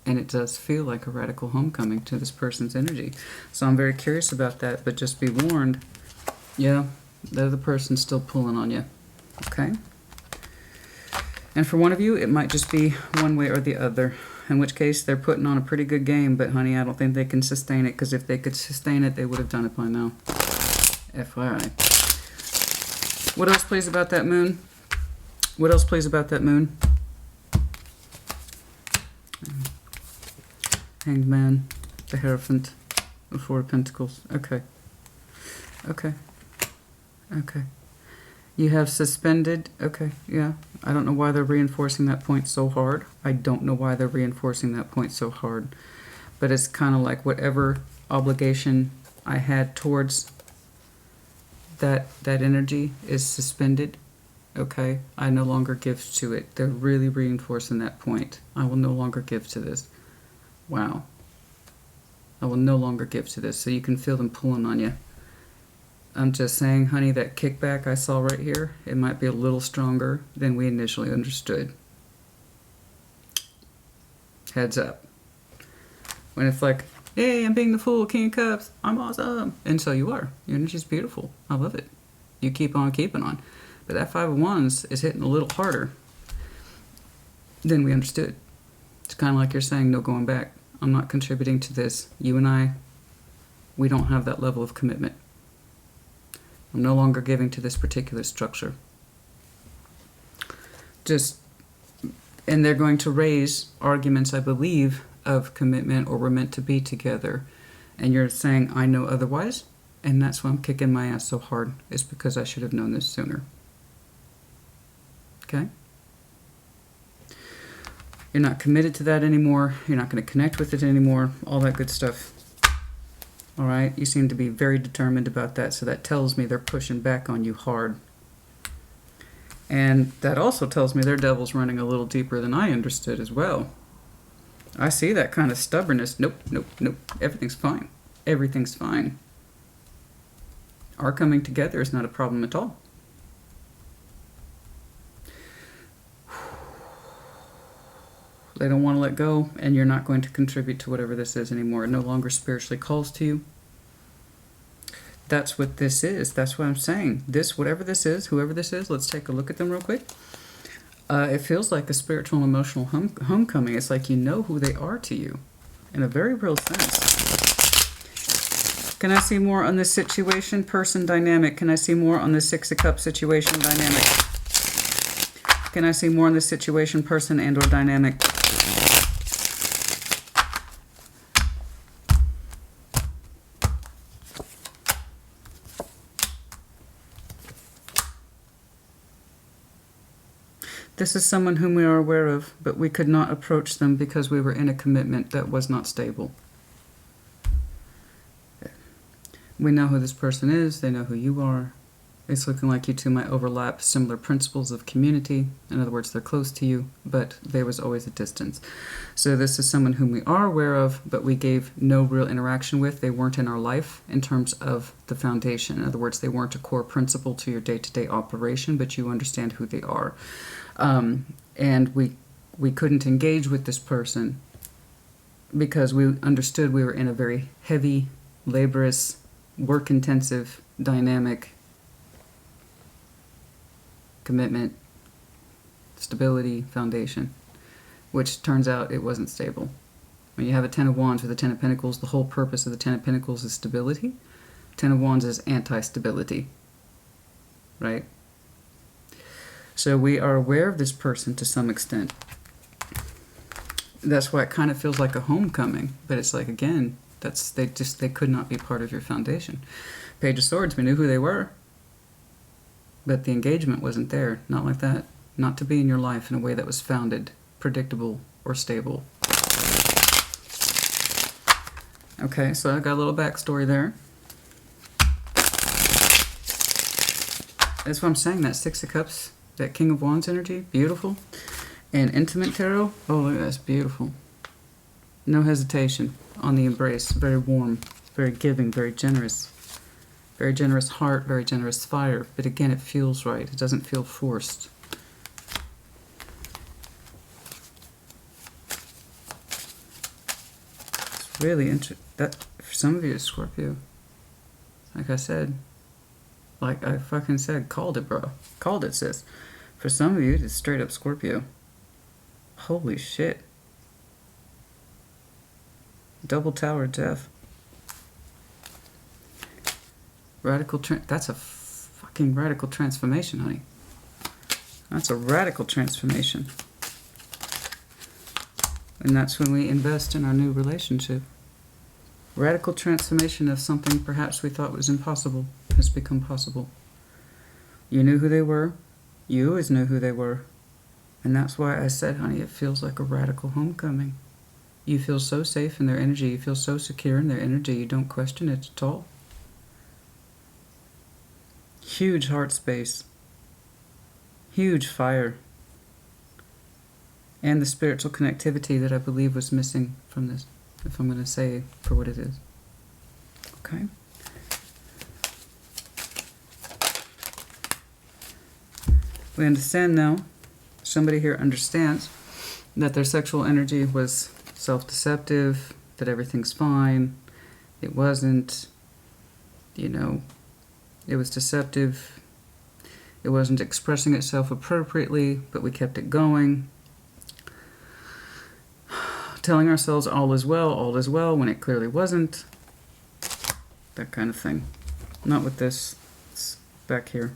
And it does feel like a radical homecoming to this person's energy. So I'm very curious about that, but just be warned, yeah, the other person's still pulling on you. Okay? And for one of you, it might just be one way or the other. In which case, they're putting on a pretty good game, but honey, I don't think they can sustain it, because if they could sustain it, they would have done it by now. FYI. What else plays about that moon? What else plays about that moon? Hanged Man, the Hierophant, the Four of Pentacles. Okay. Okay. Okay. You have Suspended. Okay, yeah. I don't know why they're reinforcing that point so hard. I don't know why they're reinforcing that point so hard. But it's kind of like whatever obligation I had towards that energy is suspended. Okay, I no longer give to it. They're really reinforcing that point. I will no longer give to this. Wow. I will no longer give to this. So you can feel them pulling on you. I'm just saying, honey, that kickback I saw right here, it might be a little stronger than we initially understood. Heads up. When it's like, hey, I'm being the fool, King of Cups, I'm awesome. And so you are. Your energy's beautiful. I love it. You keep on keeping on. But that Five of Wands is hitting a little harder than we understood. It's kind of like you're saying, no going back. I'm not contributing to this. You and I, we don't have that level of commitment. I'm no longer giving to this particular structure. And they're going to raise arguments, I believe, of commitment, or we're meant to be together. And you're saying, I know otherwise, and that's why I'm kicking my ass so hard. It's because I should have known this sooner. Okay? You're not committed to that anymore. You're not going to connect with it anymore. All that good stuff. All right? You seem to be very determined about that, so that tells me they're pushing back on you hard. And that also tells me their devil's running a little deeper than I understood as well. I see that kind of stubbornness. Nope, nope, nope. Everything's fine. Everything's fine. Our coming together is not a problem at all. They don't want to let go, and you're not going to contribute to whatever this is anymore. It no longer spiritually calls to you. That's what this is. That's what I'm saying. This, whatever this is, whoever this is, let's take a look at them real quick. It feels like a spiritual and emotional homecoming. It's like you know who they are to you in a very real sense. Can I see more on this situation, person dynamic? Can I see more on the Six of Cups situation dynamic? Can I see more on this situation, person and or dynamic? This is someone whom we are aware of, but we could not approach them because we were in a commitment that was not stable. We know who this person is. They know who you are. It's looking like you two might overlap similar principles of community. In other words, they're close to you, but there was always a distance. So this is someone whom we are aware of, but we gave no real interaction with. They weren't in our life in terms of the foundation. In other words, they weren't a core principle to your day-to-day operation, but you understand who they are. And we couldn't engage with this person because we understood we were in a very heavy, laborious, work-intensive, dynamic commitment, stability, foundation, which turns out it wasn't stable. When you have a Ten of Wands with a Ten of Pentacles, the whole purpose of the Ten of Pentacles is stability. Ten of Wands is anti-stability, right? So we are aware of this person to some extent. That's why it kind of feels like a homecoming, but it's like, again, they could not be part of your foundation. Page of Swords, we knew who they were, but the engagement wasn't there. Not like that. Not to be in your life in a way that was founded, predictable, or stable. Okay, so I got a little backstory there. That's what I'm saying, that Six of Cups, that King of Wands energy, beautiful. And Intimate Tarot, oh look, that's beautiful. No hesitation on the embrace, very warm, very giving, very generous. Very generous heart, very generous fire. But again, it feels right. It doesn't feel forced. It's really interesting. That, for some of you, it's Scorpio. Like I said. Like I fucking said, called it, bro. Called it, sis. For some of you, it's straight up Scorpio. Holy shit. Double Tower of Death. That's a fucking radical transformation, honey. That's a radical transformation. And that's when we invest in our new relationship. Radical transformation of something perhaps we thought was impossible has become possible. You knew who they were. You always knew who they were. And that's why I said, honey, it feels like a radical homecoming. You feel so safe in their energy. You feel so secure in their energy. You don't question it at all. Huge heart space, huge fire, and the spiritual connectivity that I believe was missing from this, if I'm going to say for what it is. Okay. We understand now, somebody here understands that their sexual energy was self-deceptive, that everything's fine. It wasn't, you know, it was deceptive. It wasn't expressing itself appropriately, but we kept it going. Telling ourselves all is well, when it clearly wasn't. That kind of thing. Not with this. It's back here.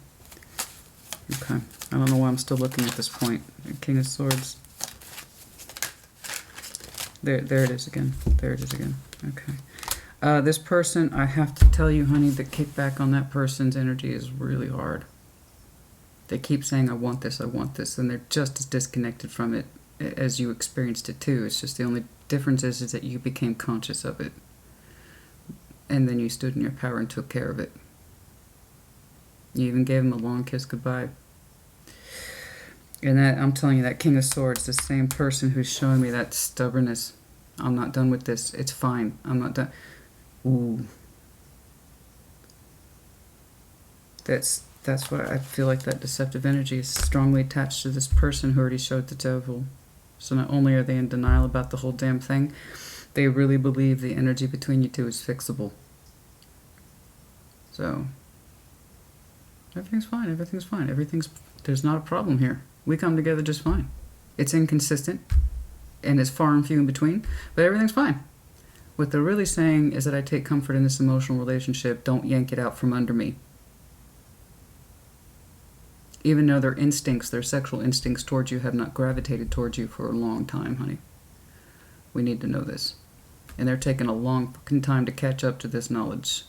Okay. I don't know why I'm still looking at this point. King of Swords. There it is again. There it is again. Okay. This person, I have to tell you, honey, the kickback on that person's energy is really hard. They keep saying, I want this, and they're just as disconnected from it as you experienced it too. It's just the only difference is that you became conscious of it. And then you stood in your power and took care of it. You even gave them a long kiss goodbye. And that, I'm telling you, that King of Swords, the same person who's showing me that stubbornness. I'm not done with this. It's fine. I'm not done. Ooh. That's what I feel like. That deceptive energy is strongly attached to this person who already showed the devil. So not only are they in denial about the whole damn thing, they really believe the energy between you two is fixable. So everything's fine. Everything's fine. There's not a problem here. We come together just fine. It's inconsistent and it's far and few in between, but everything's fine. What they're really saying is that I take comfort in this emotional relationship. Don't yank it out from under me. Even though their instincts, their sexual instincts towards you have not gravitated towards you for a long time, honey. We need to know this. And they're taking a long fucking time to catch up to this knowledge.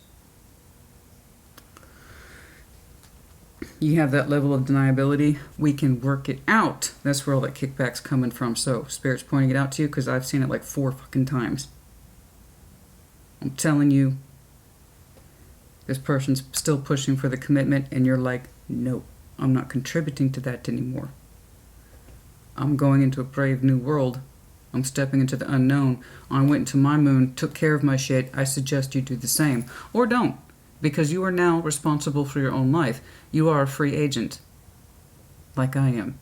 You have that level of deniability. We can work it out. That's where all that kickback's coming from. So, Spirit's pointing it out to you because I've seen it like 4 fucking times. I'm telling you, this person's still pushing for the commitment and you're like, no. I'm not contributing to that anymore. I'm going into a brave new world. I'm stepping into the unknown. I went into my moon, took care of my shit. I suggest you do the same. Or don't, because you are now responsible for your own life. You are a free agent, like I am.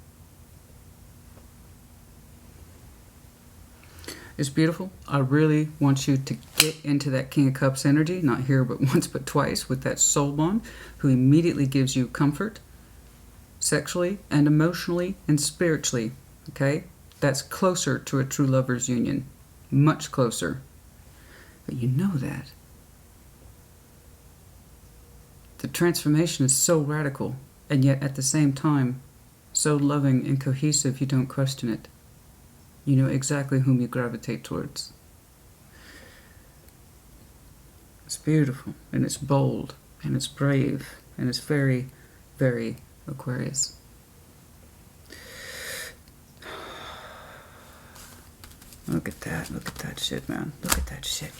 It's beautiful. I really want you to get into that King of Cups energy, not here but once but twice, with that soul bond, who immediately gives you comfort, sexually and emotionally and spiritually, okay? That's closer to a true lover's union. Much closer. But you know that. The transformation is so radical, and yet at the same time, so loving and cohesive you don't question it. You know exactly whom you gravitate towards. It's beautiful, and it's bold, and it's brave, and it's very, very Aquarius. Look at that shit, man. Look at that shit.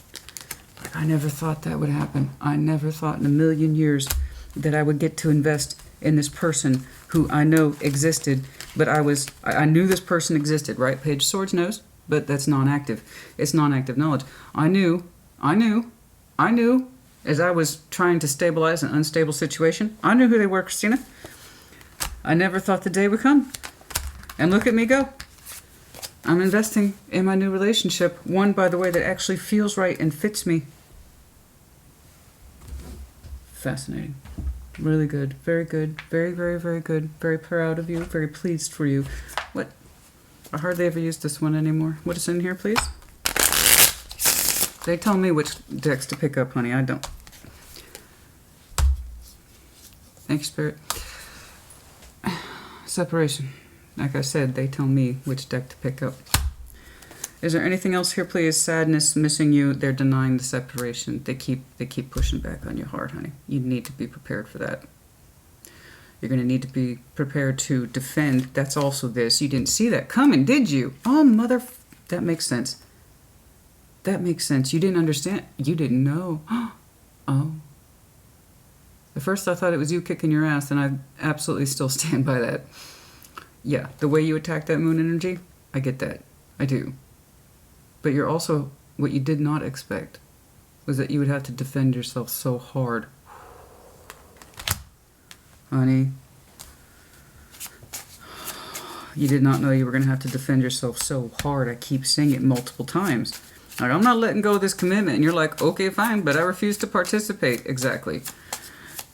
Like, I never thought that would happen. I never thought in a million years that I would get to invest in this person who I know existed, but I knew this person existed, right? Page of Swords knows, but that's non-active. It's non-active knowledge. I knew, as I was trying to stabilize an unstable situation, I knew who they were, Christina. I never thought the day would come. And look at me go. I'm investing in my new relationship. One, by the way, that actually feels right and fits me. Fascinating. Really good. Very good. Very, very, very good. Very proud of you. Very pleased for you. What? I hardly ever use this one anymore. What is in here, please? They tell me which decks to pick up, honey. I don't. Thank you, Spirit. Separation. Like I said, they tell me which deck to pick up. Is there anything else here, please? Sadness, missing you. They're denying the separation. They keep pushing back on your heart, honey. You need to be prepared for that. You're going to need to be prepared to defend. That's also this. You didn't see that coming, did you? Oh, mother... That makes sense. That makes sense. You didn't understand. You didn't know. Oh. At first I thought it was you kicking your ass, and I absolutely still stand by that. Yeah, the way you attack that moon energy, I get that. I do. But you're also, what you did not expect was that you would have to defend yourself so hard. Honey, you did not know you were going to have to defend yourself so hard. I keep saying it multiple times. Like, I'm not letting go of this commitment. And you're like, okay, fine, but I refuse to participate. Exactly.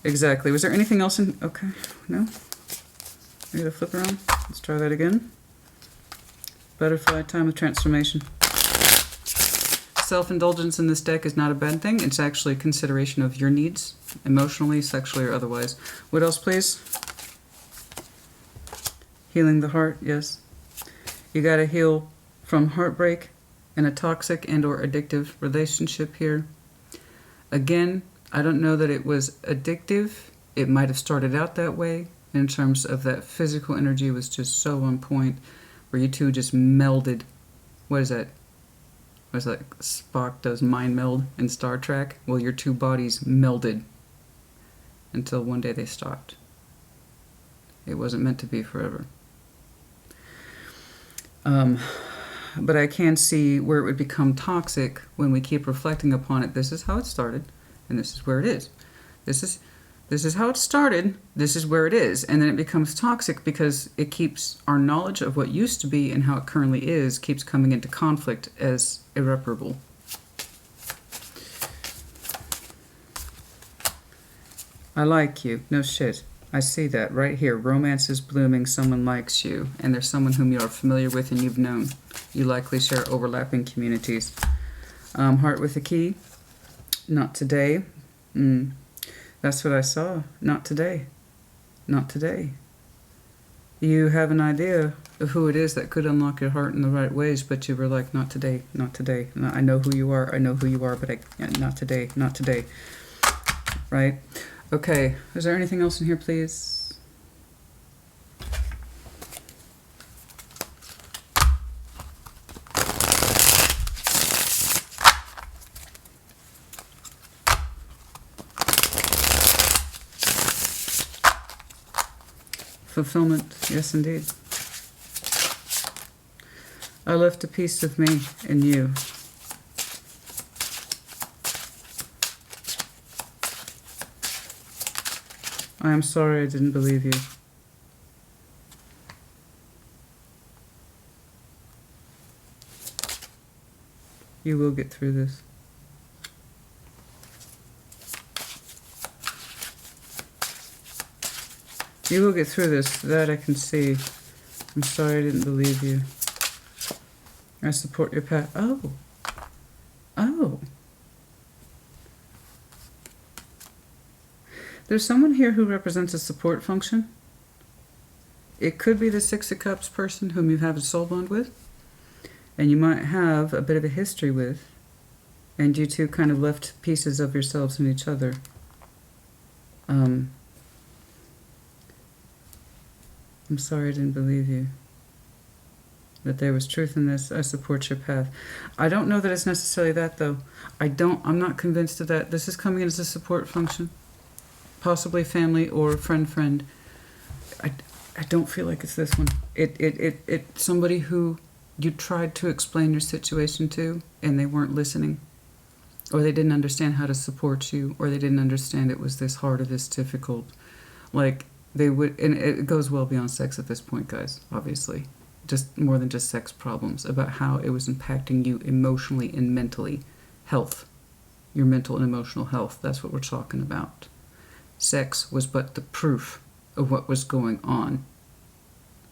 Exactly. Was there anything else in... Okay, no? I gotta flip around. Let's try that again. Butterfly, time of transformation. Self-indulgence in this deck is not a bad thing. It's actually a consideration of your needs, emotionally, sexually, or otherwise. What else, please? Healing the heart, yes. You gotta heal from heartbreak and a toxic and or addictive relationship here. Again, I don't know that it was addictive. It might have started out that way in terms of that physical energy was just so on point where you two just melded. What is that? What is that? Spock does mind meld in Star Trek? Well, your two bodies melded until one day they stopped. It wasn't meant to be forever. But I can see where it would become toxic when we keep reflecting upon it. This is how it started, and this is where it is. This This is how it started. This is where it is. And then it becomes toxic because it keeps our knowledge of what used to be and how it currently is keeps coming into conflict as irreparable. I like you. No shit. I see that right here. Romance is blooming. Someone likes you. And there's someone whom you are familiar with and you've known. You likely share overlapping communities. Heart with a key. Not today. That's what I saw. Not today. Not today. You have an idea of who it is that could unlock your heart in the right ways, but you were like, not today, not today. I know who you are, but not today, not today. Right? Okay, is there anything else in here, please? Fulfillment, yes indeed. I left a piece of me in you. I am sorry I didn't believe you. You will get through this. You will get through this. That I can see. I'm sorry I didn't believe you. I support your path. Oh. Oh. There's someone here who represents a support function. It could be the Six of Cups person whom you have a soul bond with. And you might have a bit of a history with. And you two kind of left pieces of yourselves in each other. I'm sorry I didn't believe you. That there was truth in this. I support your path. I don't know that it's necessarily that, though. I'm not convinced of that. This is coming in as a support function. Possibly family or friend. I don't feel like it's this one. It's somebody who you tried to explain your situation to and they weren't listening. Or they didn't understand how to support you. Or they didn't understand it was this hard or this difficult. Like, they would, and it goes well beyond sex at this point, guys, obviously. Just more than just sex problems. About how it was impacting you emotionally and mentally. Health. Your mental and emotional health. That's what we're talking about. Sex was but the proof of what was going on.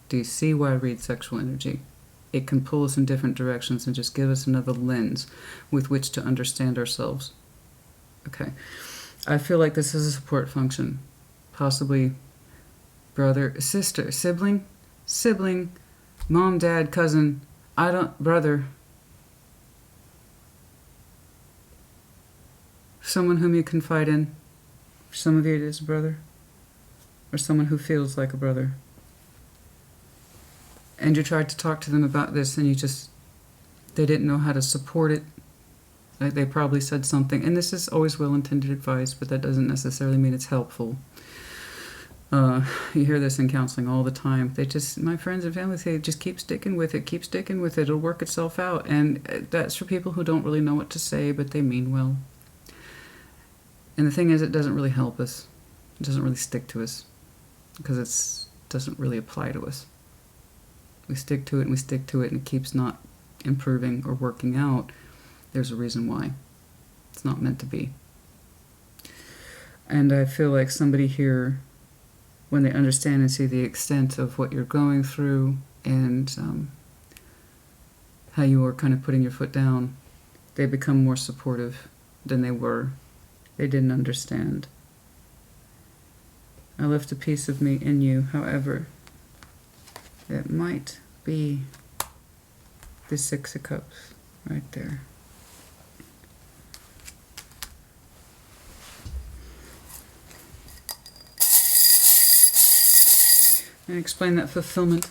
Do you see why I read sexual energy? It can pull us in different directions and just give us another lens with which to understand ourselves. Okay. I feel like this is a support function. Possibly brother, sister, sibling, mom, dad, cousin, brother. Someone whom you confide in. Some of you it is a brother, or someone who feels like a brother. And you tried to talk to them about this and they didn't know how to support it. Like they probably said something, and this is always well-intended advice, but that doesn't necessarily mean it's helpful. You hear this in counseling all the time. My friends and family say, just keep sticking with it, it'll work itself out. And that's for people who don't really know what to say, but they mean well. And the thing is, it doesn't really help us. It doesn't really stick to us. Because it doesn't really apply to us. We stick to it and it keeps not improving or working out. There's a reason why. It's not meant to be. And I feel like somebody here, when they understand and see the extent of what you're going through and how you are kind of putting your foot down, they become more supportive than they were. They didn't understand. I left a piece of me in you, however, it might be the Six of Cups right there. And explain that fulfillment,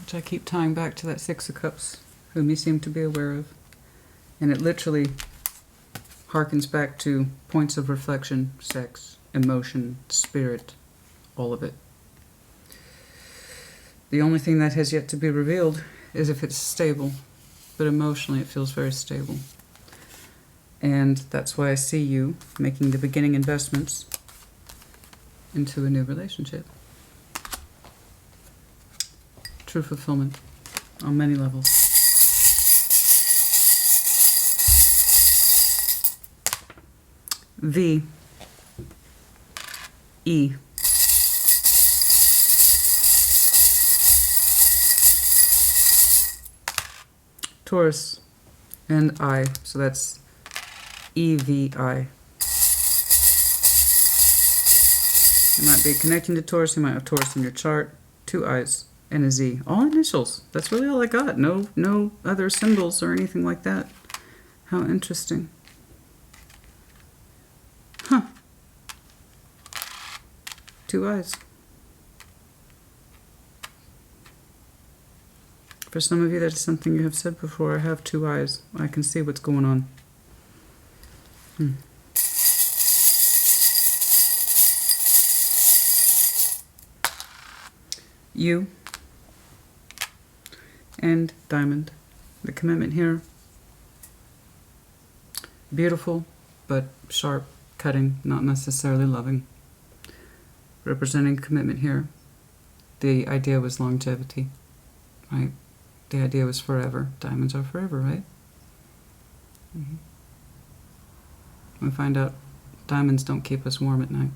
which I keep tying back to that Six of Cups, whom you seem to be aware of. And it literally harkens back to points of reflection, sex, emotion, spirit, all of it. The only thing that has yet to be revealed is if it's stable, but emotionally it feels very stable. And that's why I see you making the beginning investments into a new relationship. True fulfillment on many levels. V, E, Taurus, and I, so that's EVI. You might be connecting to Taurus, you might have Taurus in your chart, 2 I's and a Z. All initials. That's really all I got. No other symbols or anything like that. How interesting. Huh. 2 I's. For some of you, that is something you have said before. I have 2 eyes. I can see what's going on. U and diamond. The commitment here. Beautiful, but sharp, cutting, not necessarily loving. Representing commitment here. The idea was longevity, right? The idea was forever. Diamonds are forever, right? We find out diamonds don't keep us warm at night.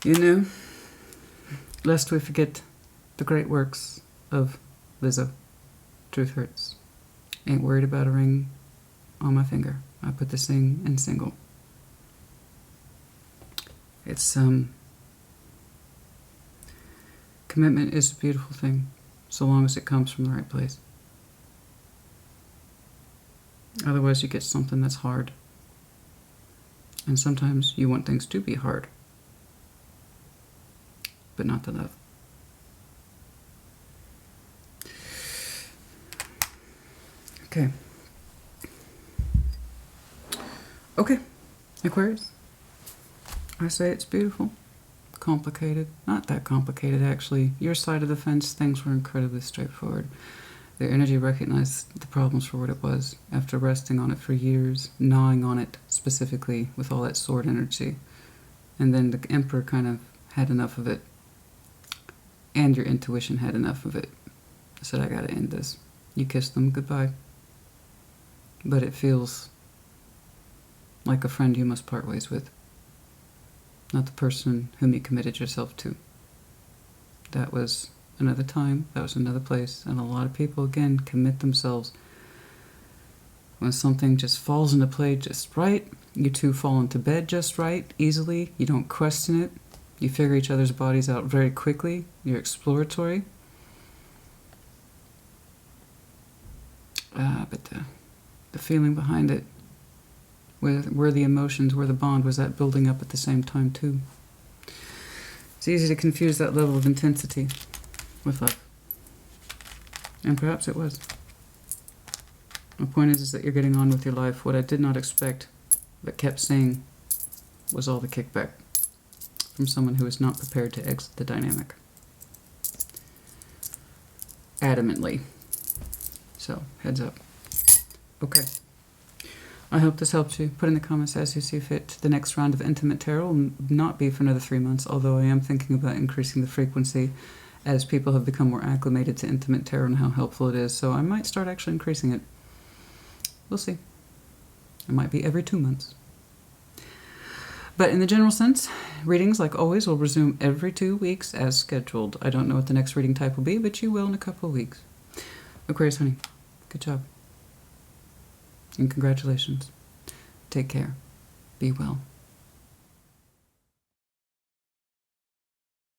You know, lest we forget the great works of Lizzo. Truth hurts. Ain't worried about a ring on my finger. I put this thing in single. It's, commitment is a beautiful thing, so long as it comes from the right place. Otherwise you get something that's hard. And sometimes you want things to be hard, but not the love. Okay. Okay, Aquarius. I say it's beautiful. Complicated. Not that complicated, actually. Your side of the fence, things were incredibly straightforward. Their energy recognized the problems for what it was, after resting on it for years, gnawing on it specifically with all that sword energy. And then the Emperor kind of had enough of it. And your intuition had enough of it. I said, I gotta end this. You kissed them goodbye. But it feels like a friend you must part ways with. Not the person whom you committed yourself to. That was another time, that was another place, and a lot of people, again, commit themselves. When something just falls into play just right, you two fall into bed just right, easily, you don't question it, you figure each other's bodies out very quickly, you're exploratory. But the feeling behind it, where the emotions, where the bond, was that building up at the same time too. It's easy to confuse that level of intensity with love. And perhaps it was. My point is that you're getting on with your life. What I did not expect, but kept saying, was all the kickback from someone who is not prepared to exit the dynamic. Adamantly. So, heads up. Okay. I hope this helped you. Put in the comments as you see fit. The next round of Intimate Tarot will not be for another 3 months, although I am thinking about increasing the frequency as people have become more acclimated to Intimate Tarot and how helpful it is. So I might start actually increasing it. We'll see. It might be every 2 months. But in the general sense, readings, like always, will resume every 2 weeks as scheduled. I don't know what the next reading type will be, but you will in a couple of weeks. Aquarius, honey, good job. And congratulations. Take care. Be well.